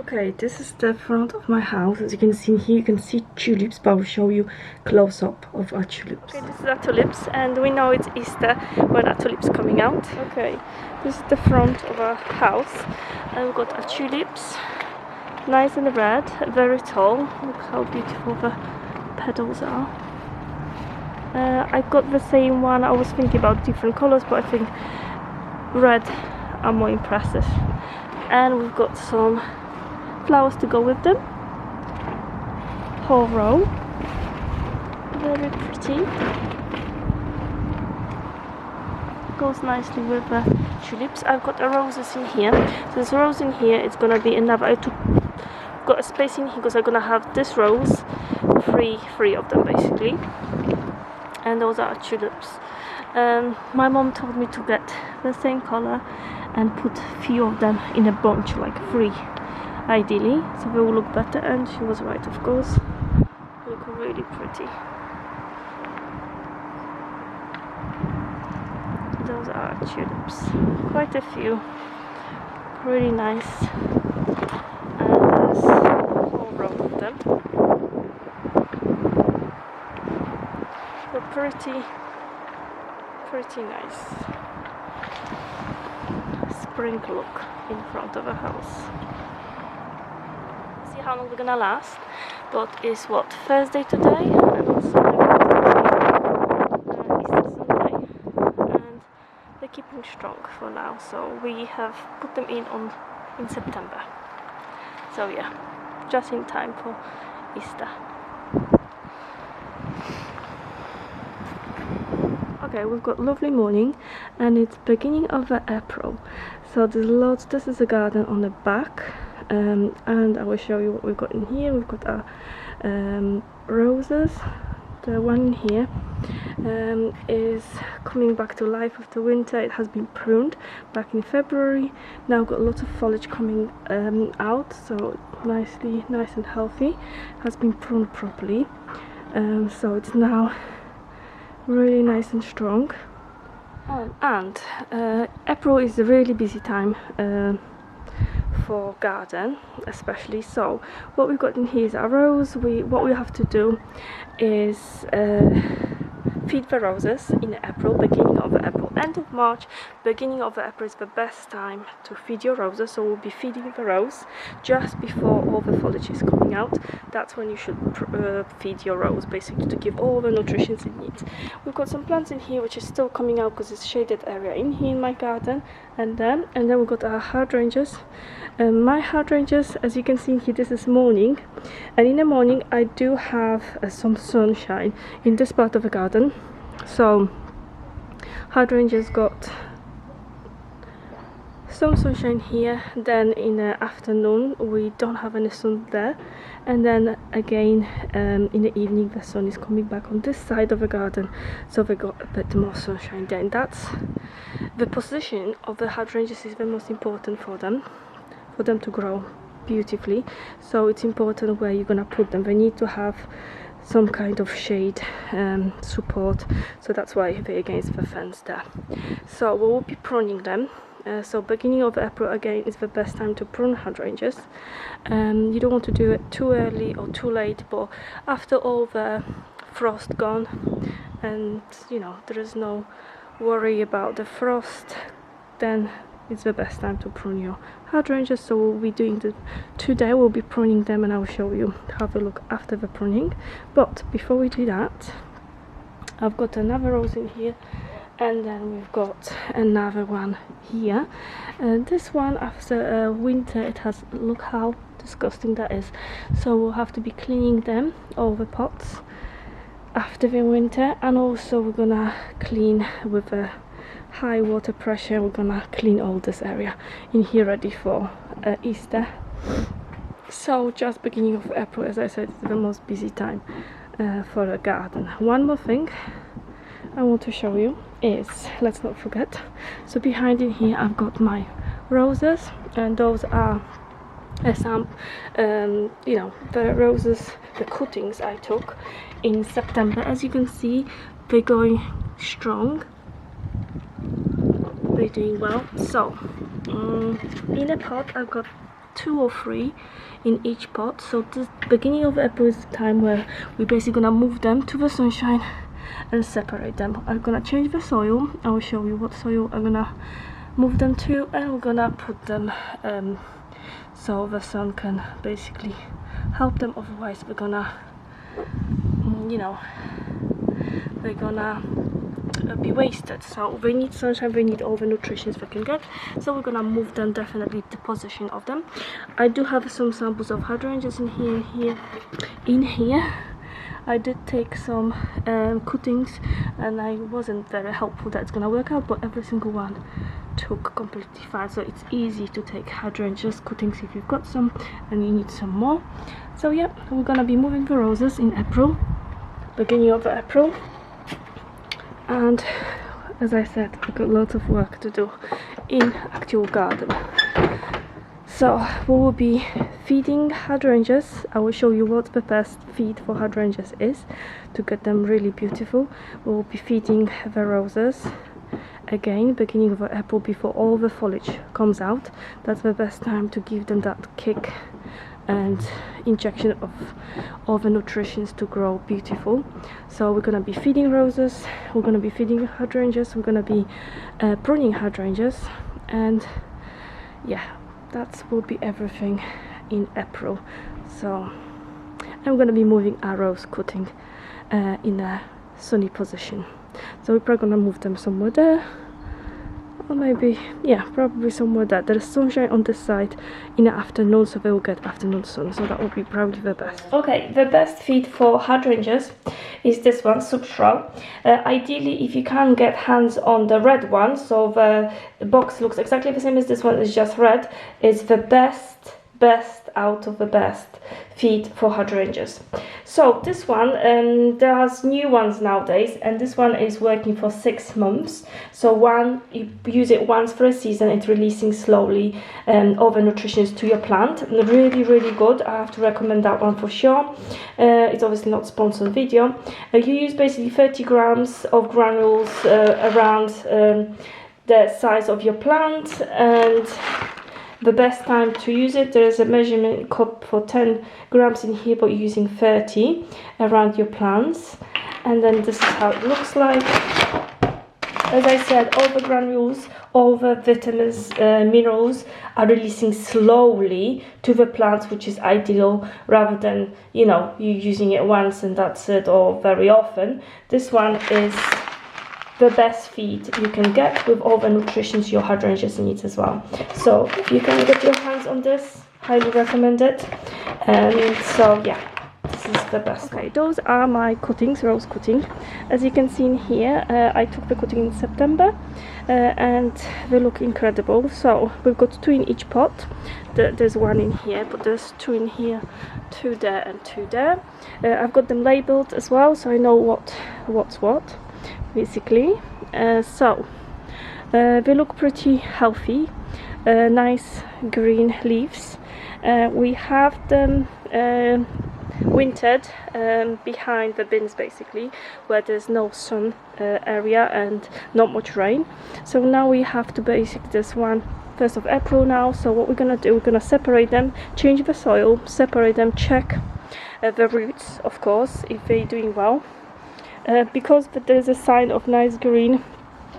Okay, this is the front of my house. As you can see here, you can see tulips, but I'll show you close up of our tulips. Okay, this is our tulips, and we know it's Easter when our tulips coming out. Okay, this is the front of our house, and we've got our tulips, nice and red, very tall. Look how beautiful the petals are. I got the same one. I was thinking about different colors, but I think red are more impressive. And we've got some flowers to go with them. Whole row. Very pretty. Goes nicely with the tulips. I've got the roses in here. So there's a rose in here. It's gonna be another. Got a space in here because I'm gonna have this rose, three of them basically. And those are tulips. My mom told me to get the same color and put a few of them in a bunch, like 3 ideally, so they will look better, and she was right, of course. Look really pretty. Those are tulips, quite a few, really nice, and there's a whole row of them. So pretty nice spring look in front of a house. See how long they're gonna last, but it's what, Thursday today, and also Easter Sunday, and they're keeping strong for now, so we have put them in September, so yeah, just in time for Easter. Okay, we've got lovely morning, and it's beginning of April, so there's lots. This is a garden on the back, and I will show you what we've got in here. We've got our roses. The one here is coming back to life after winter. It has been pruned back in February. Now we've got lots of foliage coming out, so nice and healthy. Has been pruned properly, so it's now really nice and strong. And April is a really busy time for garden, especially. So what we've got in here is our rose. What we have to do is feed the roses in April, beginning of April, end of March, beginning of April is the best time to feed your roses. So we'll be feeding the rose just before all the foliage is coming out. That's when you should feed your rose, basically, to give all the nutrition it needs. We've got some plants in here which is still coming out because it's shaded area in here in my garden, and then we've got our hydrangeas. My hydrangeas, as you can see here, this is morning, and in the morning I do have some sunshine in this part of the garden, so hydrangeas got some sunshine here. Then in the afternoon we don't have any sun there, and then again in the evening the sun is coming back on this side of the garden, so we got a bit more sunshine there. And that's the position of the hydrangeas is the most important for them to grow beautifully. So it's important where you're gonna put them. They need to have some kind of shade support, so that's why they're against the fence there. So we will be pruning them. So beginning of April again is the best time to prune hydrangeas. You don't want to do it too early or too late, but after all the frost gone, and you know there is no worry about the frost, then it's the best time to prune your hydrangeas. So we'll be doing today we'll be pruning them, and I'll show you how they look after the pruning. But before we do that, I've got another rose in here, and then we've got another one here. This one, after winter, it has, look how disgusting that is, so we'll have to be cleaning them, all the pots, after the winter. And also we're gonna clean with a high water pressure. We're gonna clean all this area in here ready for Easter. So just beginning of April, as I said, is the most busy time for the garden. One more thing I want to show you is, let's not forget, so behind in here I've got my roses, and those are some you know, the roses, the cuttings I took in September. As you can see, they're going strong, they're doing well. So in a pot I've got 2 or 3 in each pot. So the beginning of April is the time where we're basically gonna move them to the sunshine and separate them. I'm gonna change the soil. I will show you what soil I'm gonna move them to, and we're gonna put them so the sun can basically help them. Otherwise we're gonna, you know, they're gonna be wasted. So they need sunshine, they need all the nutrition they can get. So we're gonna move them definitely the position of them. I do have some samples of hydrangeas in here. I did take some cuttings, and I wasn't very helpful that it's gonna work out, but every single one took completely fine. So it's easy to take hydrangeas cuttings if you've got some and you need some more. So yeah, we're gonna be moving the roses in April, beginning of April. And as I said, we've got lots of work to do in actual garden. So we will be feeding hydrangeas. I will show you what the best feed for hydrangeas is to get them really beautiful. We will be feeding the roses again beginning of April, before all the foliage comes out. That's the best time to give them that kick and injection of all the nutrition to grow beautiful. So we're gonna be feeding roses, we're gonna be feeding hydrangeas, we're gonna be pruning hydrangeas, and yeah, that will be everything in April. So I'm gonna be moving our rose cutting in a sunny position. So we're probably gonna move them somewhere there, or maybe, yeah, probably somewhere there. There's sunshine on this side in the afternoon, so they will get afternoon sun, so that will be probably the best. Okay, the best feed for hydrangeas is this one, Substral. Ideally, if you can't get hands on the red one, so the box looks exactly the same as this one, it's just red, it's the best out of the best feed for hydrangeas. So this one, there's new ones nowadays, and this one is working for 6 months. So you use it once for a season, it's releasing slowly all the nutrition to your plant. Really, really good. I have to recommend that one for sure. It's obviously not sponsored video. You use basically 30 grams of granules around the size of your plant, and the best time to use it, there is a measurement cup for 10 grams in here, but you're using 30 around your plants. And then this is how it looks like. As I said, all the granules, all the vitamins, minerals are releasing slowly to the plants, which is ideal, rather than, you know, you using it once and that's it, or very often. This one is the best feed you can get with all the nutrition your hydrangeas needs as well. So if you can get your hands on this, highly recommend it. And so yeah, this is the best. Okay, those are my cuttings, rose cutting. As you can see in here, I took the cutting in September, and they look incredible. So we've got 2 in each pot. There's 1 in here, but there's 2 in here, 2 there and 2 there. I've got them labeled as well, so I know what's what, basically. So they look pretty healthy, nice green leaves. We have them wintered behind the bins, basically, where there's no sun area and not much rain. So now we have to basically, this one 1st of April now. So what we're gonna do, we're gonna separate them, change the soil, separate them, check the roots, of course, if they're doing well. Because there's a sign of nice green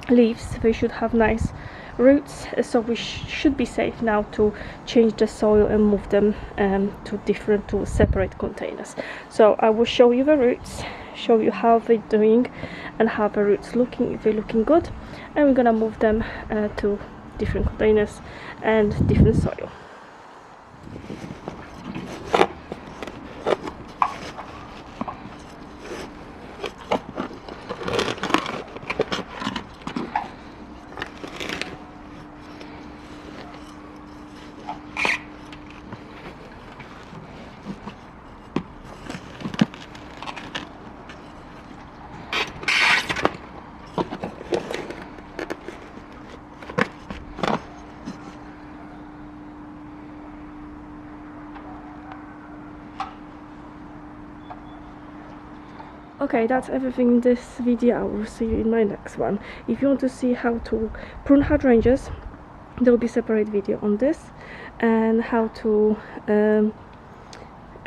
leaves, they should have nice roots, so we should be safe now to change the soil and move them to separate containers. So I will show you the roots, show you how they're doing and how the roots looking, if they're looking good, and we're gonna move them to different containers and different soil. Okay, that's everything in this video. I will see you in my next one. If you want to see how to prune hydrangeas, there will be a separate video on this, and how to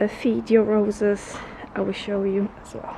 feed your roses I will show you as well.